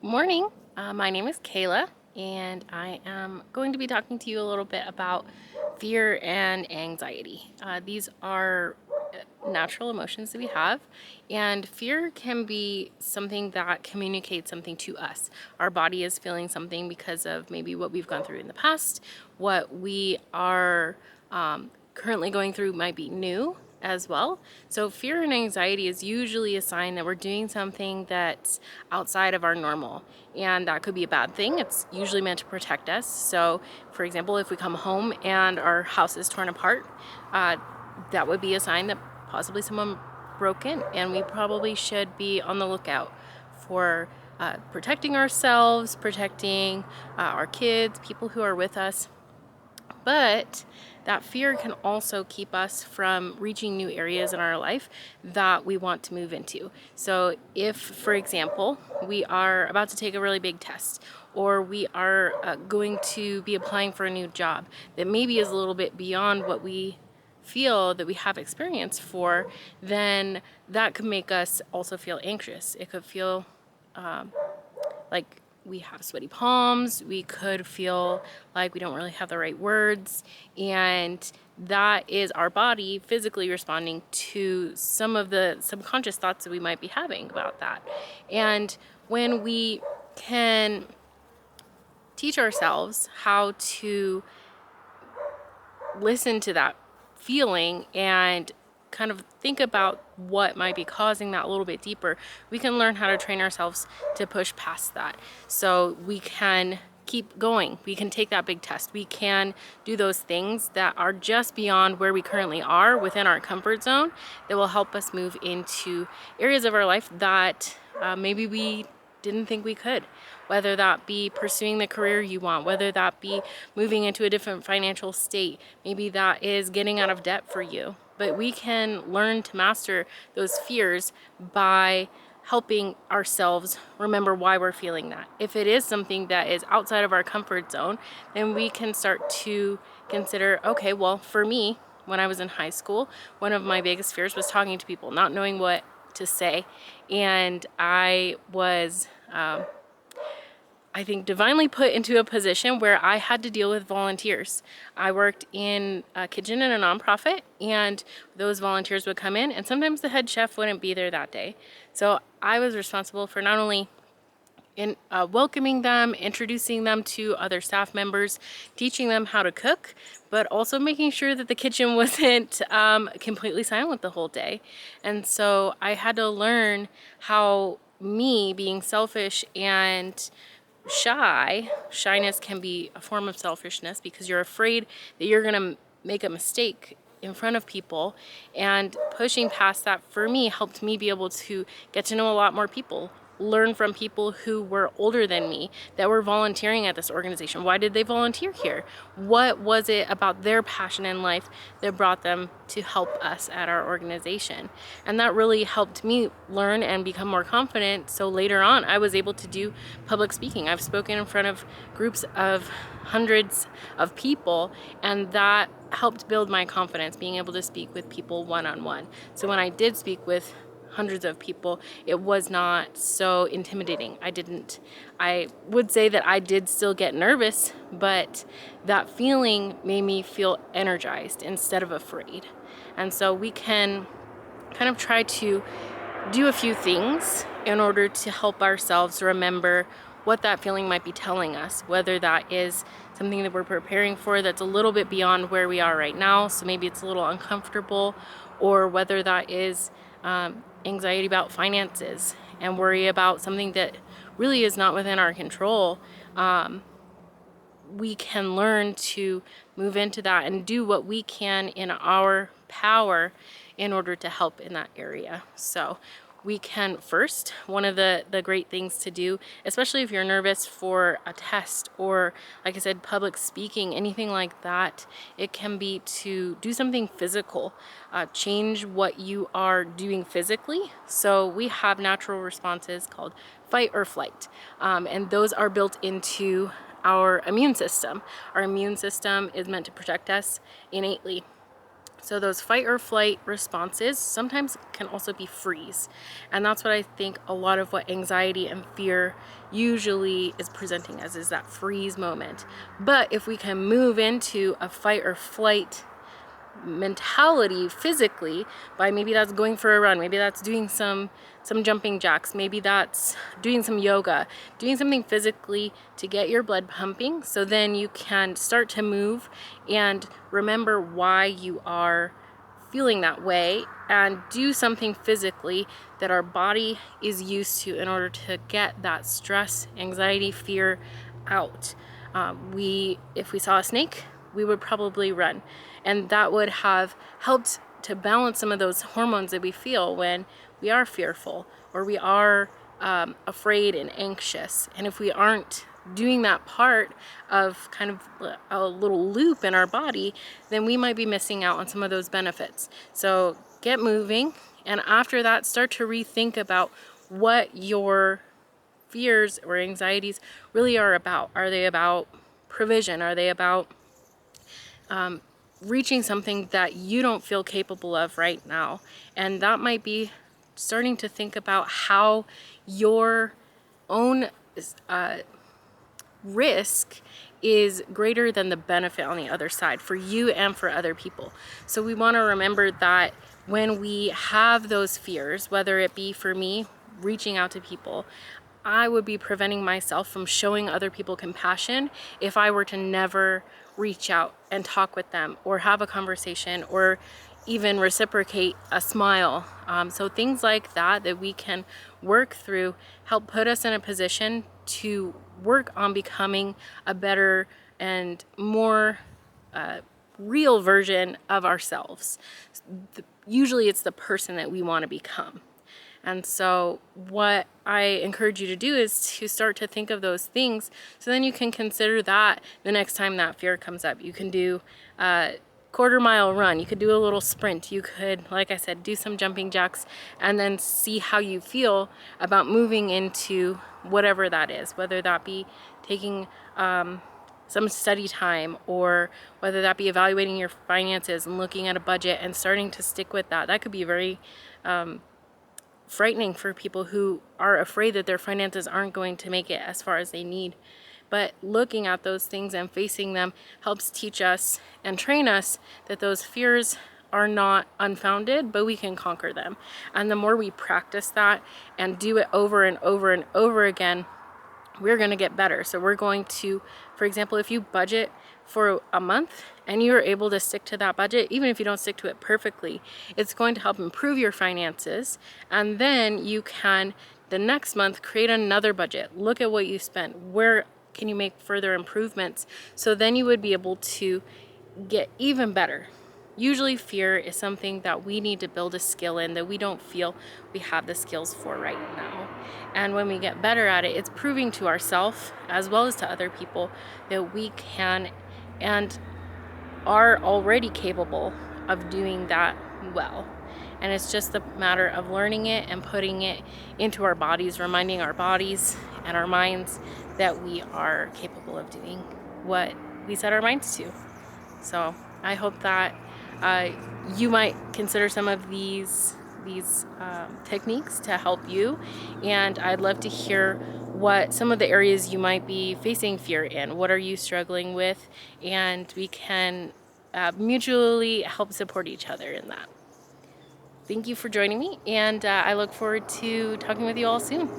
Morning. My name is Kayla, and I am going to be talking to you a little bit about fear and anxiety. These are natural emotions that we have, and fear can be something that communicates something to us. Our body is feeling something because of maybe what we've gone through in the past, what we are currently going through might be new as well. So fear and anxiety is usually a sign that we're doing something that's outside of our normal, and that could be a bad thing. It's usually meant to protect us. So for example, if we come home and our house is torn apart, that would be a sign that possibly someone broke in, and we probably should be on the lookout for protecting ourselves, protecting our kids, people who are with us. But that fear can also keep us from reaching new areas in our life that we want to move into. So if, for example, we are about to take a really big test, or we are going to be applying for a new job that maybe is a little bit beyond what we feel that we have experience for, then that could make us also feel anxious. It could feel like we have sweaty palms, we could feel like we don't really have the right words, and that is our body physically responding to some of the subconscious thoughts that we might be having about that. And when we can teach ourselves how to listen to that feeling and kind of think about what might be causing that a little bit deeper, we can learn how to train ourselves to push past that. So we can keep going. We can take that big test. We can do those things that are just beyond where we currently are within our comfort zone that will help us move into areas of our life that maybe we didn't think we could, whether that be pursuing the career you want, whether that be moving into a different financial state, maybe that is getting out of debt for you. But we can learn to master those fears by helping ourselves remember why we're feeling that. If it is something that is outside of our comfort zone, then we can start to consider, okay, well, for me, when I was in high school, one of my biggest fears was talking to people, not knowing what to say. And I was I think divinely put into a position where I had to deal with volunteers. I worked in a kitchen in a nonprofit, and those volunteers would come in, and sometimes the head chef wouldn't be there that day. So I was responsible for not only in welcoming them, introducing them to other staff members, teaching them how to cook, but also making sure that the kitchen wasn't completely silent the whole day. And so I had to learn how me being selfish and shyness can be a form of selfishness because you're afraid that you're gonna make a mistake in front of people, and pushing past that for me helped me be able to get to know a lot more people, learn from people who were older than me that were volunteering at this organization. Why did they volunteer here? What was it about their passion in life that brought them to help us at our organization? And that really helped me learn and become more confident. So later on, I was able to do public speaking. I've spoken in front of groups of hundreds of people, and that helped build my confidence, being able to speak with people one-on-one. So when I did speak with hundreds of people, it was not so intimidating. I would say that I did still get nervous, but that feeling made me feel energized instead of afraid. And so we can kind of try to do a few things in order to help ourselves remember what that feeling might be telling us, whether that is something that we're preparing for that's a little bit beyond where we are right now, so maybe it's a little uncomfortable, or whether that is anxiety about finances and worry about something that really is not within our control. We can learn to move into that and do what we can in our power in order to help in that area. So we can first, one of the great things to do, especially if you're nervous for a test or, like I said, public speaking, anything like that, it can be to do something physical, change what you are doing physically. So we have natural responses called fight or flight, and those are built into our immune system. Our immune system is meant to protect us innately. So those fight or flight responses sometimes can also be freeze. And that's what I think a lot of what anxiety and fear usually is presenting as, is that freeze moment. But if we can move into a fight or flight mentality physically, by maybe that's going for a run, maybe that's doing some jumping jacks, maybe that's doing some yoga, doing something physically to get your blood pumping, so then you can start to move and remember why you are feeling that way, and do something physically that our body is used to in order to get that stress, anxiety, fear out. If we saw a snake, we would probably run, and that would have helped to balance some of those hormones that we feel when we are fearful or we are afraid and anxious. And if we aren't doing that part of kind of a little loop in our body, then we might be missing out on some of those benefits. So get moving, and after that, start to rethink about what your fears or anxieties really are about. Are they about provision? Are they about reaching something that you don't feel capable of right now? And that might be starting to think about how your own risk is greater than the benefit on the other side for you and for other people. So we want to remember that when we have those fears, whether it be for me reaching out to people, I would be preventing myself from showing other people compassion if I were to never reach out and talk with them or have a conversation or even reciprocate a smile. So things like that we can work through help put us in a position to work on becoming a better and more real version of ourselves. Usually it's the person that we want to become. And so what I encourage you to do is to start to think of those things, so then you can consider that the next time that fear comes up. You can do a quarter-mile run, you could do a little sprint, you could, like I said, do some jumping jacks, and then see how you feel about moving into whatever that is, whether that be taking some study time, or whether that be evaluating your finances and looking at a budget and starting to stick with that. That could be very frightening for people who are afraid that their finances aren't going to make it as far as they need. But looking at those things and facing them helps teach us and train us that those fears are not unfounded, but we can conquer them. And the more we practice that and do it over and over and over again, we're going to get better. So we're going to, for example, if you budget for a month and you're able to stick to that budget, even if you don't stick to it perfectly, it's going to help improve your finances. And then you can, the next month, create another budget. Look at what you spent. Where can you make further improvements? So then you would be able to get even better. Usually fear is something that we need to build a skill in that we don't feel we have the skills for right now. And when we get better at it, it's proving to ourselves as well as to other people that we can and are already capable of doing that well. And it's just a matter of learning it and putting it into our bodies, reminding our bodies and our minds that we are capable of doing what we set our minds to. So I hope that you might consider some of these techniques to help you, and I'd love to hear what some of the areas you might be facing fear in. What are you struggling with? And we can mutually help support each other in that. Thank you for joining me, and I look forward to talking with you all soon.